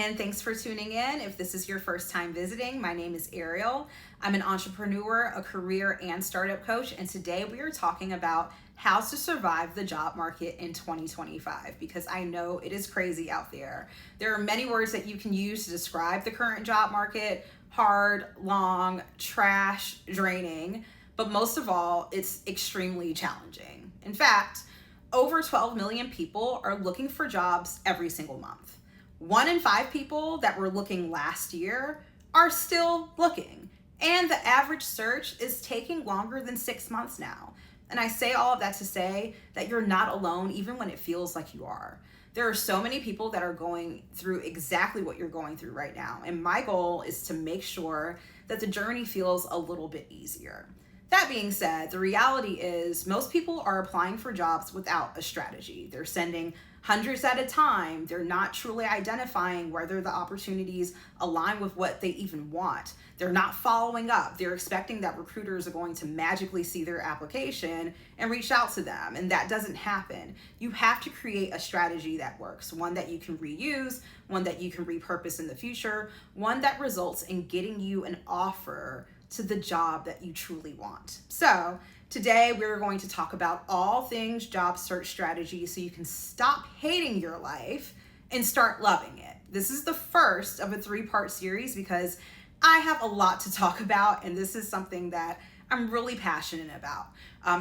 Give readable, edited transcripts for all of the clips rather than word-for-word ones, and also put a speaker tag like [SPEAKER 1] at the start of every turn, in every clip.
[SPEAKER 1] again, thanks for tuning in. If this is your first time visiting, my name is Ariel. I'm an entrepreneur, a career and startup coach, and today we are talking about how to survive the job market in 2025 because I know it is crazy out there. There are many words that you can use to describe the current job market: hard, long, trash, draining, but most of all, it's extremely challenging. In fact, over 12 million people are looking for jobs every single month. 1 in 5 people that were looking last year are still looking. And the average search is taking longer than 6 months now. And I say all of that to say that you're not alone, even when it feels like you are. There are so many people that are going through exactly what you're going through right now. And my goal is to make sure that the journey feels a little bit easier. That being said, the reality is most people are applying for jobs without a strategy. They're sending hundreds at a time. They're not truly identifying whether the opportunities align with what they even want. They're not following up. They're expecting that recruiters are going to magically see their application and reach out to them, and that doesn't happen. You have to create a strategy that works, one that you can reuse, one that you can repurpose in the future, one that results in getting you an offer to the job that you truly want. So today we're going to talk about all things job search strategy so you can stop hating your life and start loving it. This is the first of a 3-part series because I have a lot to talk about, and this is something that I'm really passionate about.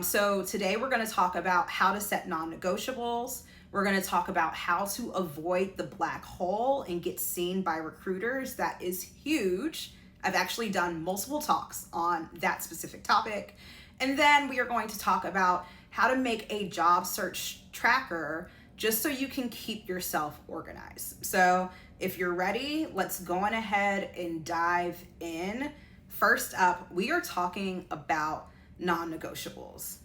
[SPEAKER 1] So today we're going to talk about how to set non-negotiables. We're going to talk about how to avoid the black hole and get seen by recruiters. That is huge. I've actually done multiple talks on that specific topic. And then we are going to talk about how to make a job search tracker just so you can keep yourself organized. So if you're ready, let's go on ahead and dive in. First up, we are talking about non-negotiables.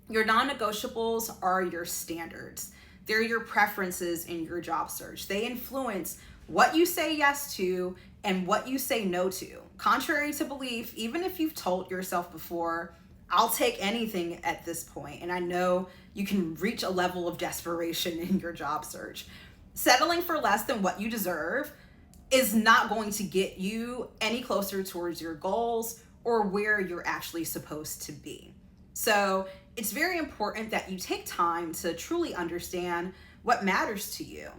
[SPEAKER 1] Your non-negotiables are your standards. They're your preferences in your job search. They influence what you say yes to and what you say no to. Contrary to belief, even if you've told yourself before, I'll take anything at this point, and I know you can reach a level of desperation in your job search. Settling for less than what you deserve is not going to get you any closer towards your goals or where you're actually supposed to be. So it's very important that you take time to truly understand what matters to you,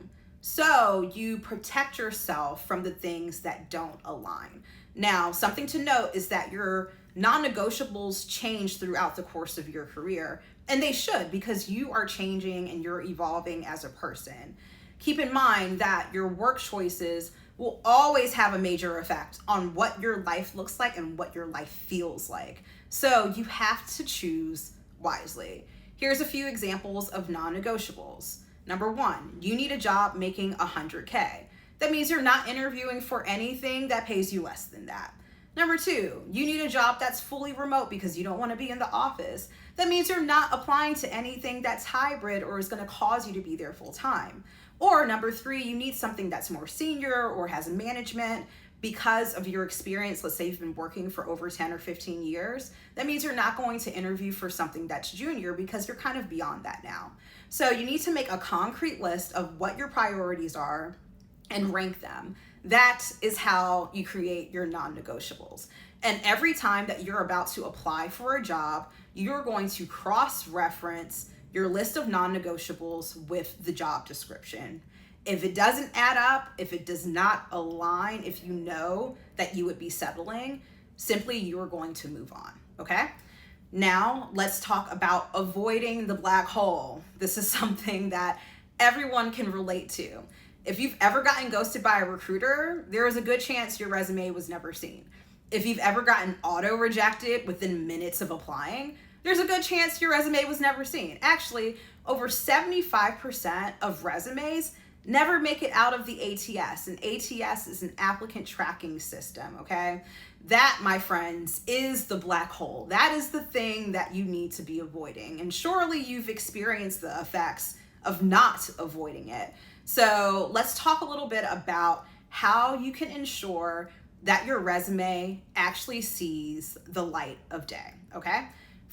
[SPEAKER 1] so you protect yourself from the things that don't align. Now, something to note is that your non-negotiables change throughout the course of your career, and they should, because you are changing and you're evolving as a person. Keep in mind that your work choices will always have a major effect on what your life looks like and what your life feels like. So you have to choose wisely. Here's a few examples of non-negotiables. Number 1, you need a job making $100K. That means you're not interviewing for anything that pays you less than that. Number 2, you need a job that's fully remote because you don't want to be in the office. That means you're not applying to anything that's hybrid or is going to cause you to be there full time. Or number 3, you need something that's more senior or has management because of your experience. Let's say you've been working for over 10 or 15 years. That means you're not going to interview for something that's junior because you're kind of beyond that now. So you need to make a concrete list of what your priorities are and rank them. That is how you create your non-negotiables. And every time that you're about to apply for a job, you're going to cross-reference your list of non-negotiables with the job description. If it doesn't add up, if it does not align, if you know that you would be settling, simply you are going to move on, okay? Now, let's talk about avoiding the black hole. This is something that everyone can relate to. If you've ever gotten ghosted by a recruiter, there is a good chance your resume was never seen. If you've ever gotten auto-rejected within minutes of applying, there's a good chance your resume was never seen. Actually, over 75% of resumes never make it out of the ATS. And ATS is an applicant tracking system, okay? That, my friends, is the black hole. That is the thing that you need to be avoiding. And surely you've experienced the effects of not avoiding it. So let's talk a little bit about how you can ensure that your resume actually sees the light of day, okay?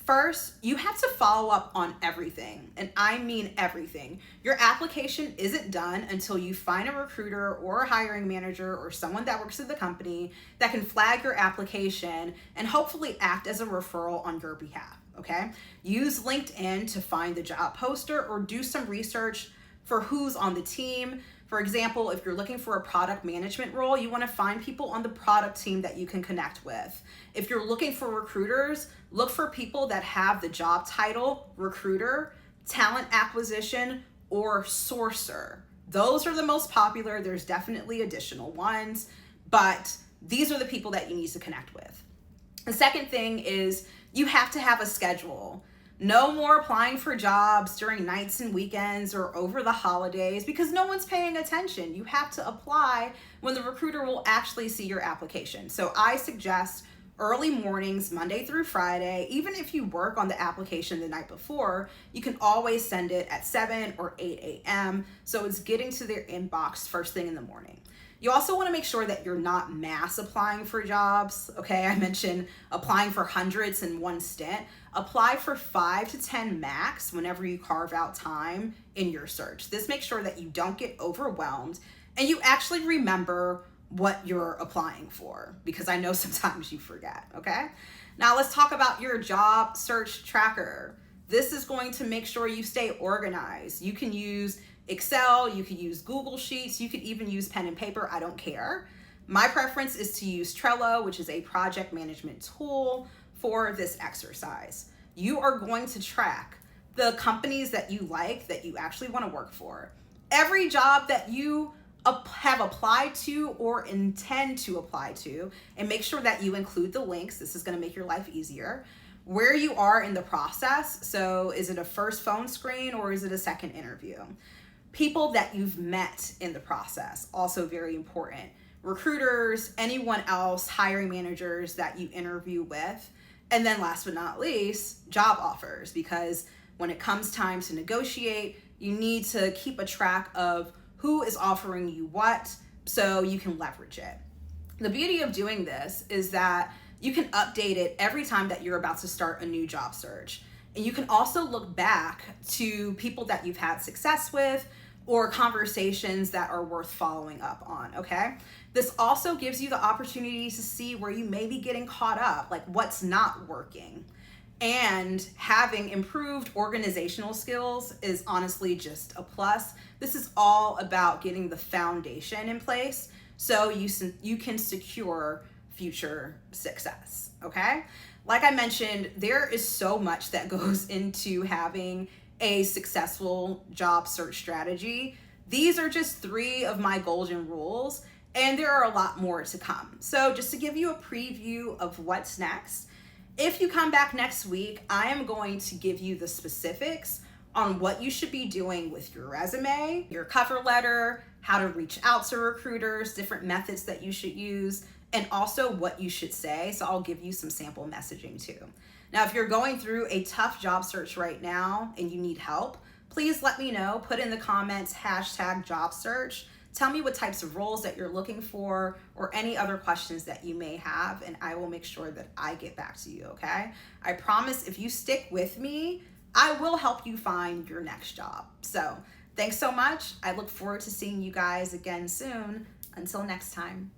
[SPEAKER 1] First, you have to follow up on everything, and I mean everything. Your application isn't done until you find a recruiter or a hiring manager or someone that works at the company that can flag your application and hopefully act as a referral on your behalf, okay? Use LinkedIn to find the job poster or do some research for who's on the team. For example, if you're looking for a product management role, you want to find people on the product team that you can connect with. If you're looking for recruiters, look for people that have the job title recruiter, talent acquisition, or sourcer. Those are the most popular. There's definitely additional ones, but these are the people that you need to connect with. The second thing is you have to have a schedule. No more applying for jobs during nights and weekends or over the holidays because no one's paying attention. You have to apply when the recruiter will actually see your application. So I suggest early mornings, Monday through Friday. Even if you work on the application the night before, you can always send it at 7 or 8 a.m. So it's getting to their inbox first thing in the morning. You also want to make sure that you're not mass applying for jobs. Okay, I mentioned applying for hundreds in one stint. Apply for 5 to 10 max whenever you carve out time in your search. This makes sure that you don't get overwhelmed and you actually remember what you're applying for, because I know sometimes you forget, okay? Now let's talk about your job search tracker. This is going to make sure you stay organized. You can use Excel, you could use Google Sheets, you could even use pen and paper, I don't care. My preference is to use Trello, which is a project management tool for this exercise. You are going to track the companies that you like, that you actually want to work for. Every job that you have applied to or intend to apply to, and make sure that you include the links. This is going to make your life easier. Where you are in the process. So is it a first phone screen or is it a second interview? People that you've met in the process, also very important. Recruiters, anyone else, hiring managers that you interview with. And then last but not least, job offers, because when it comes time to negotiate, you need to keep a track of who is offering you what so you can leverage it. The beauty of doing this is that you can update it every time that you're about to start a new job search. And you can also look back to people that you've had success with or conversations that are worth following up on, okay? This also gives you the opportunity to see where you may be getting caught up, like what's not working. And having improved organizational skills is honestly just a plus. This is all about getting the foundation in place so you can secure future success, okay? Like I mentioned, there is so much that goes into having a successful job search strategy. These are just 3 of my golden rules, and there are a lot more to come. So just to give you a preview of what's next, if you come back next week, I am going to give you the specifics on what you should be doing with your resume, your cover letter, how to reach out to recruiters, different methods that you should use, and also what you should say. So I'll give you some sample messaging too. Now, if you're going through a tough job search right now and you need help, please let me know. Put in the comments, #JobSearch. Tell me what types of roles that you're looking for or any other questions that you may have, and I will make sure that I get back to you, okay? I promise if you stick with me, I will help you find your next job. So thanks so much. I look forward to seeing you guys again soon. Until next time.